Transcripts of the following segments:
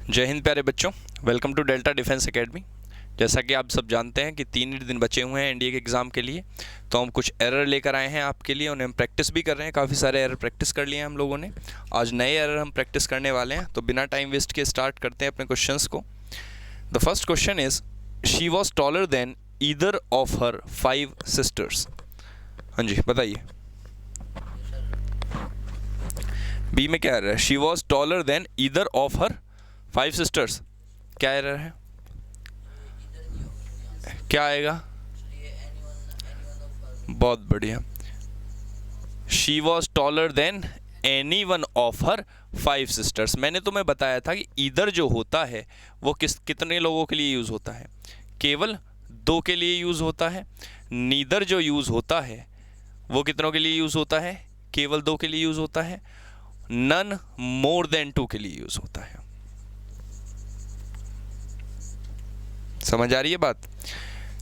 जय हिंद प्यारे बच्चों, welcome to Delta Defence Academy. जैसा कि आप सब जानते हैं कि 3 ही दिन बचे हुए हैं एनडीए के एग्ज़ाम के लिए, तो हम कुछ एरर लेकर आए हैं आपके लिए। उन्हें हम प्रैक्टिस भी कर रहे हैं, काफ़ी सारे एरर प्रैक्टिस कर लिए हैं हम लोगों ने। आज नए एरर हम प्रैक्टिस करने वाले हैं, तो बिना टाइम वेस्ट के स्टार्ट करते हैं अपने क्वेश्चंस को। The first question is, she was taller than either of her 5 sisters. हाँ जी, बताइए बी में क्या एरर है? She was taller than either of her 5 sisters. क्या एरर है? क्या आएगा? बहुत बढ़िया। She was taller than any one of her 5 sisters. मैंने तुम्हें बताया था कि ईदर जो होता है वो कितने लोगों के लिए यूज़ होता है? केवल 2 के लिए यूज़ होता है। नीदर जो यूज़ होता है वो कितनों के लिए यूज़ होता है? केवल 2 के लिए यूज़ होता है। नन मोर देन 2 के लिए यूज़ होता है। समझ आ रही है बात?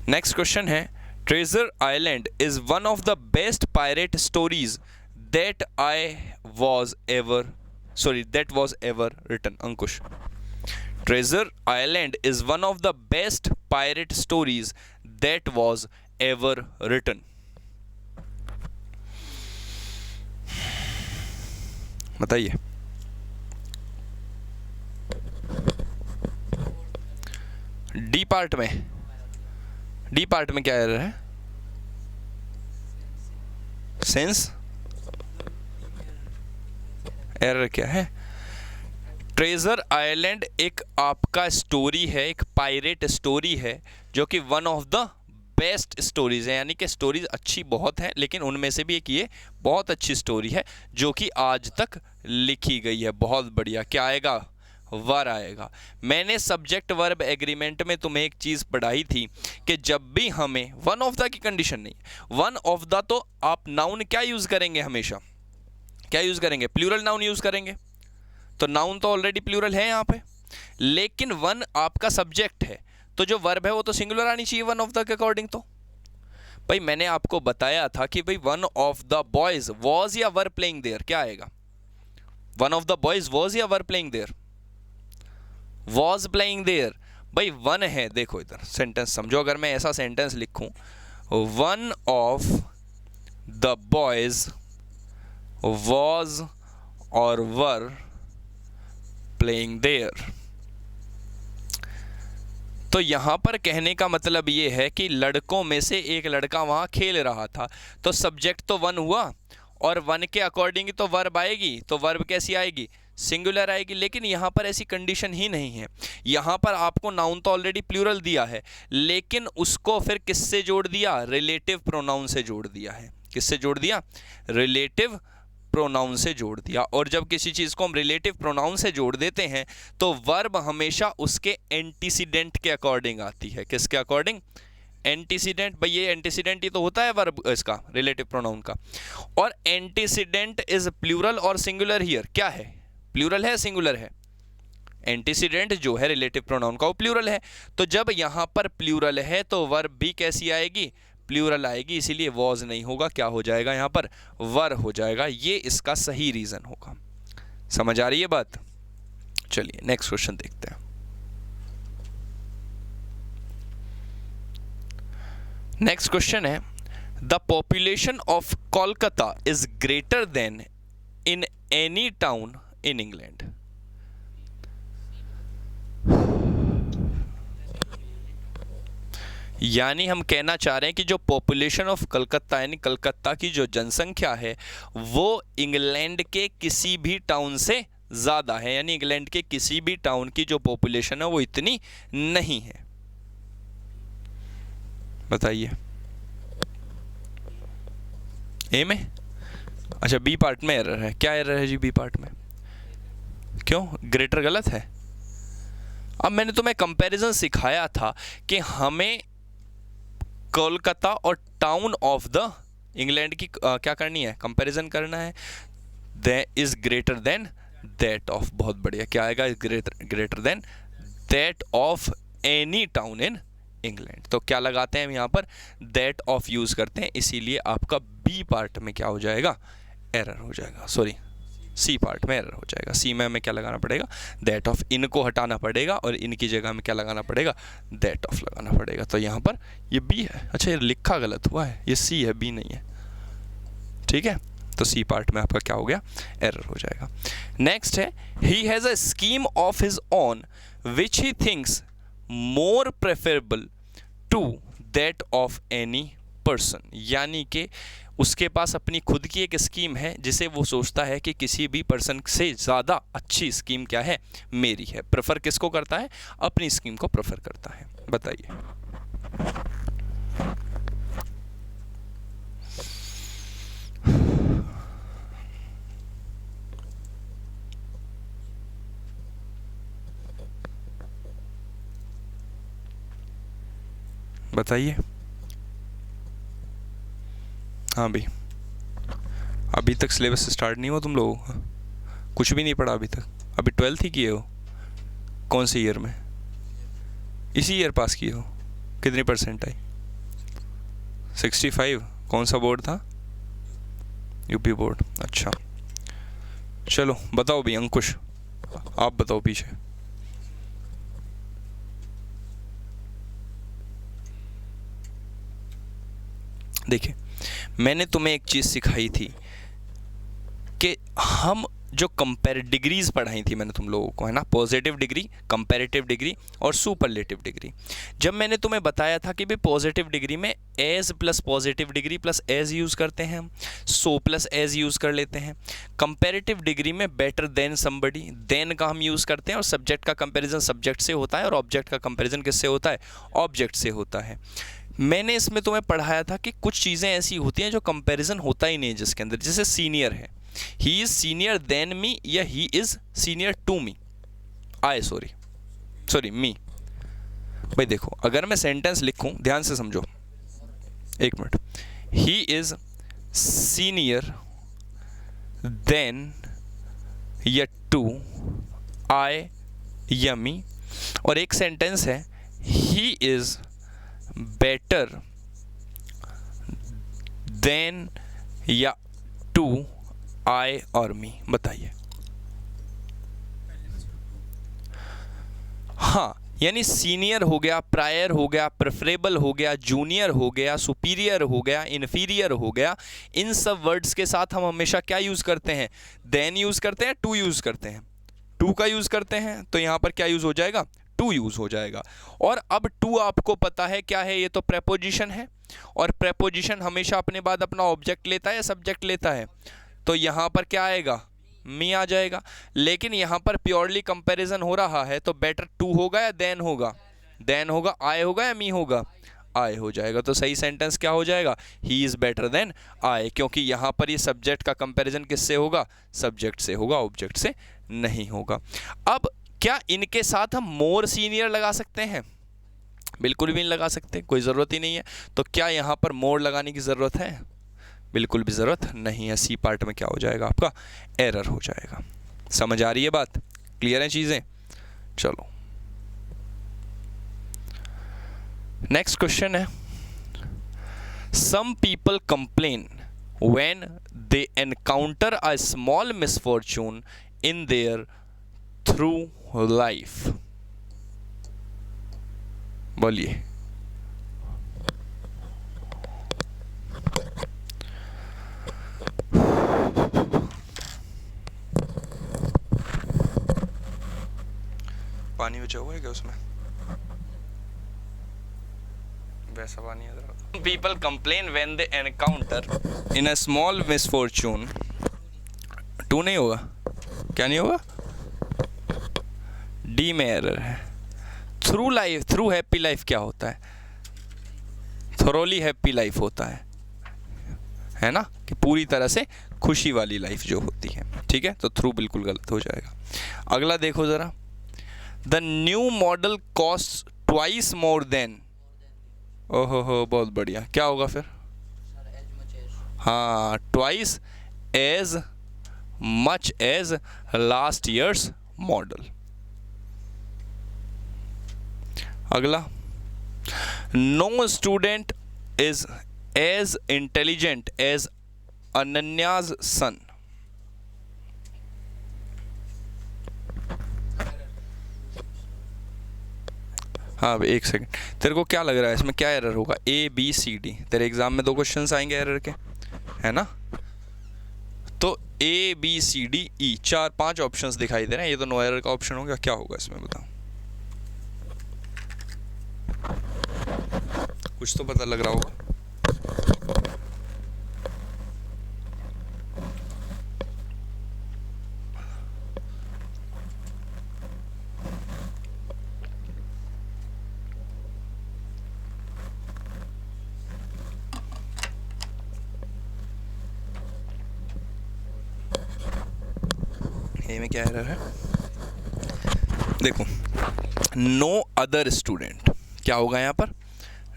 नेक्स्ट क्वेश्चन है, Treasure Island is one of the best pirate stories that was ever written. Ankush, Treasure Island is one of the best pirate stories that was ever written. बताइए। डी पार्ट में क्या एरर है? Sense error क्या है? Treasure island एक आपका story है, एक पायरेट स्टोरी है जो कि one of the best stories है, यानी कि स्टोरीज अच्छी बहुत हैं, लेकिन उनमें से भी एक ये बहुत अच्छी स्टोरी है जो कि आज तक लिखी गई है। बहुत बढ़िया। क्या आएगा? वर आएगा। मैंने सब्जेक्ट वर्ब एग्रीमेंट में तुम्हें एक चीज़ पढ़ाई थी कि जब भी हमें one of the key condition नहीं, वन ऑफ द तो आप नाउन क्या यूज़ करेंगे? हमेशा क्या यूज़ करेंगे? प्लूरल नाउन यूज़ करेंगे। तो नाउन तो ऑलरेडी प्लूरल है यहाँ पे, लेकिन वन आपका सब्जेक्ट है, तो जो वर्ब है वो तो सिंगुलर आनी चाहिए वन ऑफ द के अकॉर्डिंग। तो भाई मैंने आपको बताया था कि भाई one of the boys was या वर प्लेइंग देयर। क्या आएगा? One of the boys was या were playing there? Was playing there. भाई वन है, देखो इधर सेंटेंस समझो। अगर मैं ऐसा सेंटेंस लिखूं, one of the boys was और वर प्लेइंग देयर, तो यहां पर कहने का मतलब ये है कि लड़कों में से एक लड़का वहां खेल रहा था। तो सब्जेक्ट तो वन हुआ, और वन के अकॉर्डिंग तो वर्ब आएगी। तो वर्ब कैसी आएगी? सिंगुलर आएगी। लेकिन यहाँ पर ऐसी कंडीशन ही नहीं है। यहाँ पर आपको नाउन तो ऑलरेडी प्लूरल दिया है, लेकिन उसको फिर किससे जोड़ दिया? रिलेटिव प्रोनाउन से जोड़ दिया है। किससे जोड़ दिया? रिलेटिव प्रोनाउन से जोड़ दिया। और जब किसी चीज़ को हम रिलेटिव प्रोनाउन से जोड़ देते हैं तो वर्ब हमेशा उसके एंटीसीडेंट के अकॉर्डिंग आती है। किसके अकॉर्डिंग? एंटीसीडेंट। भाई ये एंटीसीडेंट ही तो होता है वर्ब इसका, रिलेटिव प्रोनाउन का। और एंटीसीडेंट इज प्लूरल और सिंगुलर हियर। क्या है? प्लूरल है, सिंगुलर है? एंटीसीडेंट जो है रिलेटिव प्रोनाउन का वो प्लूरल है। तो जब यहां पर प्लूरल है तो वर्ब भी कैसी आएगी? प्लूरल आएगी। इसीलिए वॉज नहीं होगा, क्या हो जाएगा यहां पर? वर हो जाएगा। ये इसका सही रीजन होगा। समझ आ रही है बात? चलिए नेक्स्ट क्वेश्चन देखते हैं। नेक्स्ट क्वेश्चन है, the population of Kolkata is greater then in any town in England. यानी हम कहना चाह रहे हैं कि जो पॉपुलेशन ऑफ कलकत्ता, यानी कलकत्ता की जो जनसंख्या है वो इंग्लैंड के किसी भी टाउन से ज़्यादा है। यानी इंग्लैंड के किसी भी टाउन की जो पॉपुलेशन है वो इतनी नहीं है। बताइए। ए में? अच्छा, बी पार्ट में एरर है। क्या एरर है जी बी पार्ट में? क्यों? ग्रेटर गलत है? अब मैंने तुम्हें कंपैरिजन सिखाया था कि हमें कोलकाता और टाउन ऑफ द इंग्लैंड की क्या करनी है? कंपैरिजन करना है। That is greater than that of. बहुत बढ़िया। क्या आएगा? Greater than that of any town in England. तो क्या लगाते हैं हम यहाँ पर? दैट ऑफ यूज करते हैं, इसीलिए आपका बी पार्ट में क्या हो जाएगा? एरर हो जाएगा। सॉरी, सी पार्ट में एरर हो जाएगा। सी में हमें क्या लगाना पड़ेगा, दैट ऑफ, इन को हटाना पड़ेगा और इनकी जगह में क्या लगाना पड़ेगा, दैट ऑफ लगाना पड़ेगा। तो यहाँ पर ये बी है, अच्छा ये लिखा गलत हुआ है, ये सी है बी नहीं है, ठीक है। तो सी पार्ट में आपका क्या हो गया, एरर हो जाएगा। नेक्स्ट है he has a scheme of his own which he thinks more preferable to that of any person, यानी कि उसके पास अपनी खुद की एक स्कीम है जिसे वो सोचता है कि किसी भी पर्सन से ज़्यादा अच्छी स्कीम क्या है, मेरी है। प्रेफर किसको करता है, अपनी स्कीम को प्रेफर करता है। बताइए बताइए। हाँ भाई, अभी तक सिलेबस स्टार्ट नहीं हुआ तुम लोगों का, कुछ भी नहीं पढ़ा अभी तक। अभी 12th ही किए हो, कौन से ईयर में, इसी ईयर पास किए हो। कितनी परसेंट आई, 65। कौन सा बोर्ड था, यूपी बोर्ड, अच्छा। चलो बताओ भाई, अंकुश आप बताओ पीछे। देखिए मैंने तुम्हें एक चीज़ सिखाई थी कि हम जो डिग्रीज पढ़ाई थी मैंने तुम लोगों को, है ना, पॉजिटिव डिग्री, कंपैरेटिव डिग्री और सुपरलेटिव डिग्री। जब मैंने तुम्हें बताया था कि भाई पॉजिटिव डिग्री में as plus positive degree plus as use करते हैं हम, सो प्लस एज यूज़ कर लेते हैं। कंपैरेटिव डिग्री में बेटर देन समबडी, देन का हम यूज़ करते हैं और सब्जेक्ट का कंपेरिजन सब्जेक्ट से होता है और ऑब्जेक्ट का कंपेरिजन किससे होता है, ऑब्जेक्ट से होता है। मैंने इसमें तुम्हें पढ़ाया था कि कुछ चीज़ें ऐसी होती हैं जो कंपैरिजन होता ही नहीं है जिसके अंदर, जैसे सीनियर है, he is senior than me या he is senior to me, sorry me. भाई देखो अगर मैं सेंटेंस लिखूं, ध्यान से समझो, एक minute, he is senior then या टू आई या मी, और एक सेंटेंस है ही इज़ बेटर देन या टू आई और मी। बताइए। हाँ, यानी सीनियर हो गया, प्रायर हो गया, प्रेफरेबल हो गया, जूनियर हो गया, सुपीरियर हो गया, इन्फीरियर हो गया, इन सब वर्ड्स के साथ हम हमेशा क्या यूज़ करते हैं, देन यूज़ करते हैं, टू यूज़ करते हैं। टू का यूज़ करते हैं तो यहाँ पर क्या यूज़ हो जाएगा, टू यूज़ हो जाएगा। और अब टू आपको पता है क्या है, ये तो प्रेपोजिशन है, और प्रेपोजिशन हमेशा अपने बाद अपना ऑब्जेक्ट लेता है या सब्जेक्ट लेता है, तो यहाँ पर क्या आएगा, मी आ जाएगा। लेकिन यहाँ पर प्योरली कंपैरिजन हो रहा है तो बेटर टू होगा या देन होगा, देन होगा, आई होगा या मी होगा, आई हो जाएगा। तो सही सेंटेंस क्या हो जाएगा, he is better than I, क्योंकि यहाँ पर ये सब्जेक्ट का कंपैरिजन किससे होगा, सब्जेक्ट से होगा, ऑब्जेक्ट से नहीं होगा। अब क्या इनके साथ हम मोर सीनियर लगा सकते हैं, बिल्कुल भी नहीं लगा सकते, कोई ज़रूरत ही नहीं है। तो क्या यहाँ पर मोर लगाने की ज़रूरत है, बिल्कुल भी ज़रूरत नहीं है। सी पार्ट में क्या हो जाएगा, आपका एरर हो जाएगा। समझ आ रही है बात, क्लियर है चीज़ें। चलो नेक्स्ट क्वेश्चन है, some people complain when they encounter a small misfortune in their through life. बोलिए। पानी बचा हुआ है क्या उसमें, वैसा पानी है। People complain when they encounter in a small misfortune, to नहीं होगा, क्या नहीं होगा, डी में एरर है। Through life, through happy life क्या होता है, थोरोली हैप्पी लाइफ होता है ना, कि पूरी तरह से खुशी वाली लाइफ जो होती है, ठीक है। तो थ्रू बिल्कुल गलत हो जाएगा। अगला देखो ज़रा, the new model cost twice more than, ओहो हो बहुत बढ़िया, क्या होगा फिर, हाँ, twice as much as last year's model. अगला, no student is as intelligent as Ananya's son, हाँ भाई एक सेकंड, तेरे को क्या लग रहा है इसमें क्या एरर होगा? ABCD तेरे एग्जाम में 2 क्वेश्चंस आएंगे एरर के, है ना? तो ABCDE 4-5 ऑप्शंस दिखाई दे रहे हैं, ये तो नो एरर का ऑप्शन होगा। क्या होगा इसमें बताओ? कुछ तो पता लग रहा होगा। ए में क्या एरर है देखो, नो अदर स्टूडेंट, क्या होगा यहाँ पर?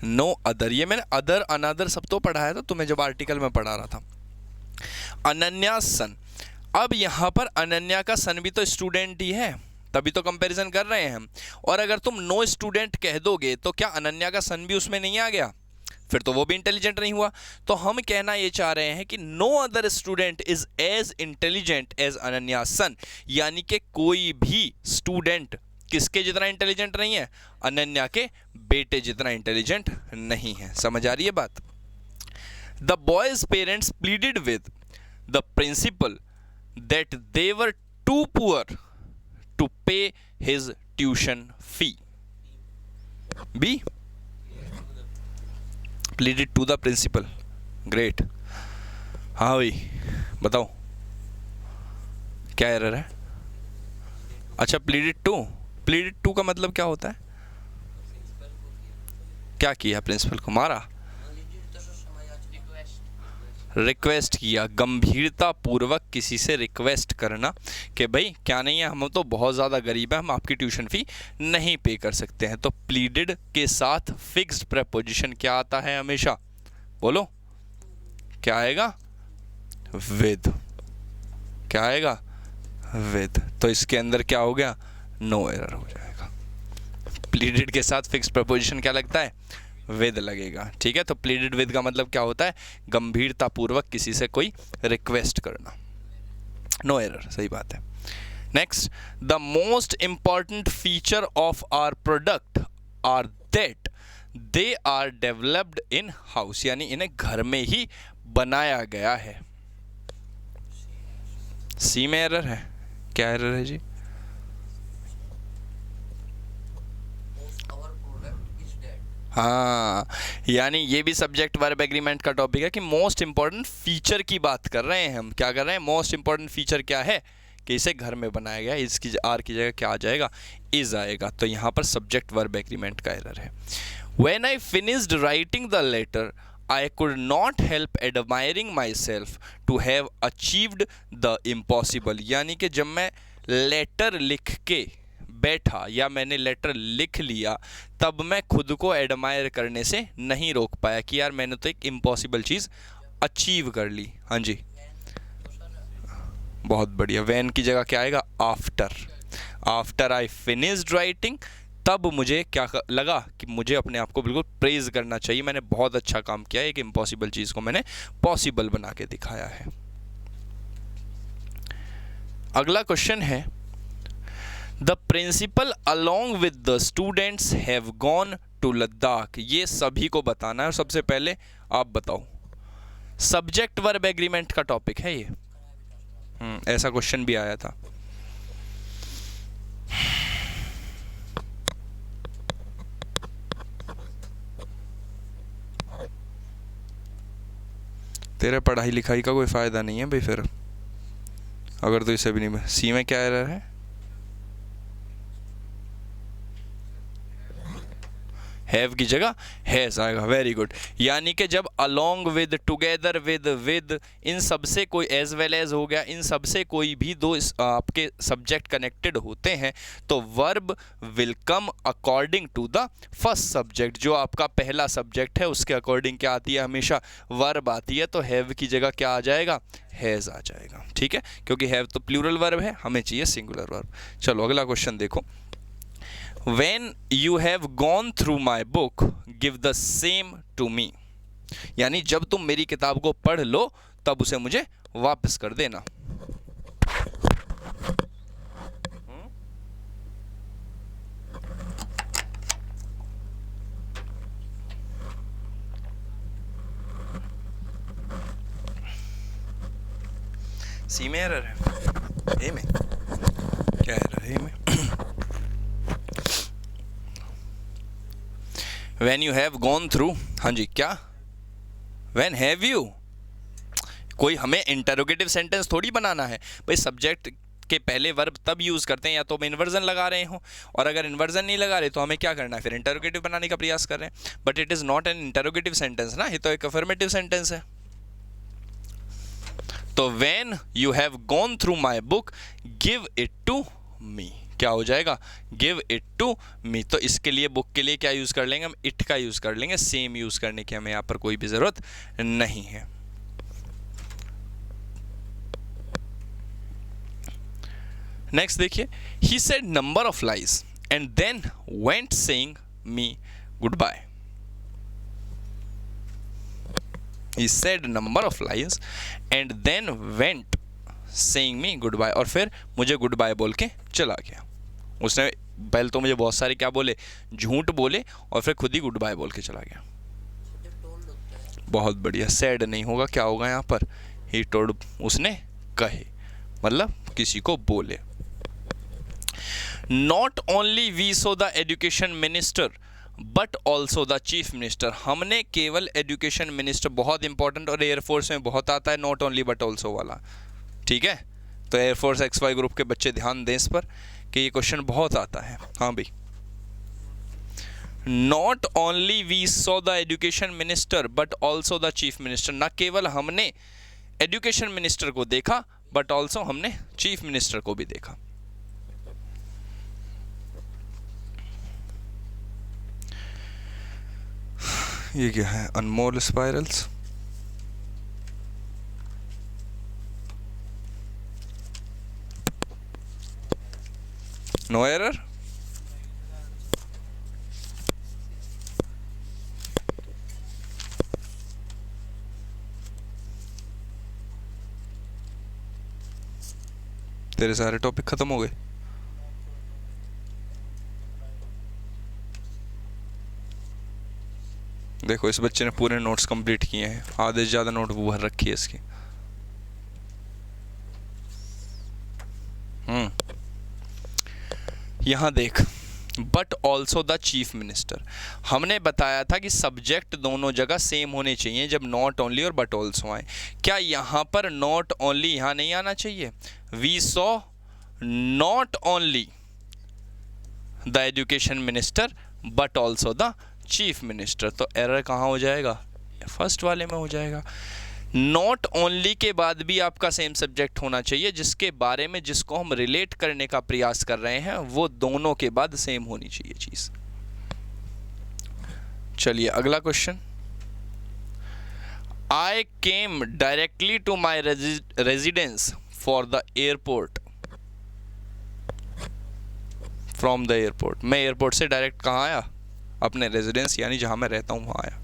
नो अदर, ये मैंने अदर अनदर सब तो पढ़ाया था तुम्हें जब आर्टिकल में पढ़ा रहा था। अनन्या सन, अब यहाँ पर अनन्या का सन भी तो स्टूडेंट ही है, तभी तो कंपैरिजन कर रहे हैं हम। और अगर तुम नो स्टूडेंट कह दोगे तो क्या अनन्या का सन भी उसमें नहीं आ गया? फिर तो वो भी इंटेलिजेंट नहीं हुआ। तो हम कहना ये चाह रहे हैं कि no other student is as intelligent as Ananya son, यानी कि कोई भी स्टूडेंट किसके जितना इंटेलिजेंट नहीं है? अनन्या के बेटे जितना इंटेलिजेंट नहीं है। समझ आ रही है बात? The boy's parents pleaded with the principal that they were too poor to pay his tuition fee. B, pleaded to the principal, great. हाँ भाई बताओ क्या एरर है? अच्छा प्लीडेड टू का मतलब क्या होता है? क्या किया? प्रिंसिपल को मारा? रिक्वेस्ट किया, गंभीरता पूर्वक किसी से रिक्वेस्ट करना कि भाई क्या नहीं है, हम तो बहुत ज़्यादा गरीब हैं, हम आपकी ट्यूशन फ़ी नहीं पे कर सकते हैं। तो प्लीडेड के साथ फिक्स्ड प्रेपोजिशन क्या आता है हमेशा? बोलो क्या आएगा? विद। क्या आएगा? विद। तो इसके अंदर क्या हो गया? नो एरर हो जाएगा। प्लीडेड के साथ फिक्स्ड प्रेपोजिशन क्या लगता है? विद लगेगा। ठीक है, तो प्लीडेड विद का मतलब क्या होता है? गंभीरता पूर्वक किसी से कोई रिक्वेस्ट करना। नो एरर, सही बात है। Next, the most important feature of our product are that they are developed in house, यानी इन्हें घर में ही बनाया गया है। सी में एरर है। क्या एरर है जी? हाँ, यानी ये भी सब्जेक्ट वर्ब एग्रीमेंट का टॉपिक है कि मोस्ट इंपॉर्टेंट फीचर की बात कर रहे हैं हम। क्या कर रहे हैं? मोस्ट इंपॉर्टेंट फीचर क्या है कि इसे घर में बनाया गया। इसकी आर की जगह क्या आ जाएगा? इज आएगा। तो यहाँ पर सब्जेक्ट वर्ब एग्रीमेंट का एरर है। When I finished writing the letter I could not help admiring myself to have achieved the impossible, यानी कि जब मैं लेटर लिख के बैठा या मैंने लेटर लिख लिया तब मैं खुद को एडमायर करने से नहीं रोक पाया कि यार मैंने तो एक इम्पॉसिबल चीज़ अचीव कर ली। हाँ जी, बहुत बढ़िया। वैन की जगह क्या आएगा? After. After I finished writing, तब मुझे क्या लगा कि मुझे अपने आप को बिल्कुल प्रेज करना चाहिए, मैंने बहुत अच्छा काम किया, एक इम्पॉसिबल चीज़ को मैंने पॉसिबल बना के दिखाया है। अगला क्वेश्चन है, the principal along with the students have gone to Ladakh. ये सभी को बताना है। और सबसे पहले आप बताओ, सब्जेक्ट वर्ब एग्रीमेंट का टॉपिक है ये। ऐसा क्वेश्चन भी आया था। तेरे पढ़ाई लिखाई का कोई फ़ायदा नहीं है भाई फिर, अगर तो इसे भी नहीं। सी में क्या एरर है? हैव की जगह हैज आएगा। Very good. यानी कि जब along with, together with in सब से कोई, एज वेल एज हो गया, इन सब से कोई भी दो आपके सब्जेक्ट कनेक्टेड होते हैं तो verb will come according to the first subject. जो आपका पहला सब्जेक्ट है उसके अकॉर्डिंग क्या आती है? हमेशा वर्ब आती है। तो हैव की जगह क्या आ जाएगा? हैज आ जाएगा। ठीक है, क्योंकि हैव तो प्लूरल वर्ब है, हमें चाहिए सिंगुलर वर्ब। चलो अगला क्वेश्चन देखो। When you have gone through my book, give the same to me. यानी जब तुम मेरी किताब को पढ़ लो तब उसे मुझे वापस कर देना। सी में एरर है, ए में क्या एरर है? ए में when you have gone through, हाँ जी क्या, when have you, कोई हमें इंटरोगेटिव सेंटेंस थोड़ी बनाना है भाई। सब्जेक्ट के पहले वर्ब तब यूज़ करते हैं या तो हम इन्वर्जन लगा रहे हो, और अगर इन्वर्जन नहीं लगा रहे तो हमें क्या करना है, फिर इंटरोगेटिव बनाने का प्रयास कर रहे हैं। But it is not an interrogative sentence ना, ये तो एक अफर्मेटिव सेंटेंस है। तो when you have gone through my book, give it to me, क्या हो जाएगा, give it to me। तो इसके लिए बुक के लिए क्या यूज़ कर लेंगे हम, it का यूज़ कर लेंगे, सेम यूज़ करने की हमें यहाँ पर कोई भी ज़रूरत नहीं है। नेक्स्ट देखिए, he said number of lies and then went saying me goodbye। he said number of lies and then went saying me goodbye, और फिर मुझे गुड बाय बोल के चला गया। उसने पहले तो मुझे बहुत सारे क्या बोले, झूठ बोले, और फिर खुद ही गुड बाय बोल के चला गया। बहुत बढ़िया, सैड नहीं होगा, क्या होगा यहाँ पर, ही टोल्ड, उसने कहे, मतलब किसी को बोले। Not only we saw the education minister but also the chief minister, हमने केवल एजुकेशन मिनिस्टर, बहुत इंपॉर्टेंट और एयरफोर्स में बहुत आता है नॉट ओनली बट ऑल्सो वाला, ठीक है। तो एयरफोर्स XY ग्रुप के बच्चे ध्यान दें इस पर कि ये क्वेश्चन बहुत आता है। हाँ भाई, not only we saw the education minister but also the chief minister, न केवल हमने एजुकेशन मिनिस्टर को देखा बट ऑल्सो हमने चीफ मिनिस्टर को भी देखा। ये क्या है, अनमोल स्पाइरल्स, नो एरर। तेरे सारे टॉपिक खत्म हो गए। देखो इस बच्चे ने पूरे नोट्स कंप्लीट किए हैं, आधे से ज़्यादा नोट वो भर रखी है इसकी। यहाँ देख, but also the chief minister, हमने बताया था कि सब्जेक्ट दोनों जगह सेम होने चाहिए जब नॉट ओनली और बट ऑल्सो आए। क्या यहाँ पर नॉट ओनली यहाँ नहीं आना चाहिए, we saw not only the education minister but also the chief minister, तो एरर कहाँ हो जाएगा, फर्स्ट वाले में हो जाएगा। नॉट ओनली के बाद भी आपका सेम सब्जेक्ट होना चाहिए, जिसके बारे में जिसको हम रिलेट करने का प्रयास कर रहे हैं वो दोनों के बाद सेम होनी चाहिए चीज। चलिए अगला question, I came directly to my residence for the airport, from the airport, मैं एयरपोर्ट से डायरेक्ट कहाँ आया, अपने रेजिडेंस यानी जहां मैं रहता हूं वहां आया।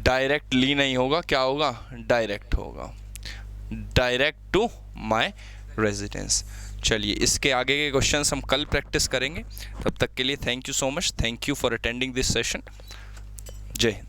डायरेक्टली नहीं होगा, क्या होगा, डायरेक्ट होगा, डायरेक्ट टू माय रेजिडेंस। चलिए इसके आगे के क्वेश्चंस हम कल प्रैक्टिस करेंगे, तब तक के लिए thank you so much, thank you for attending this session, जय हिंद।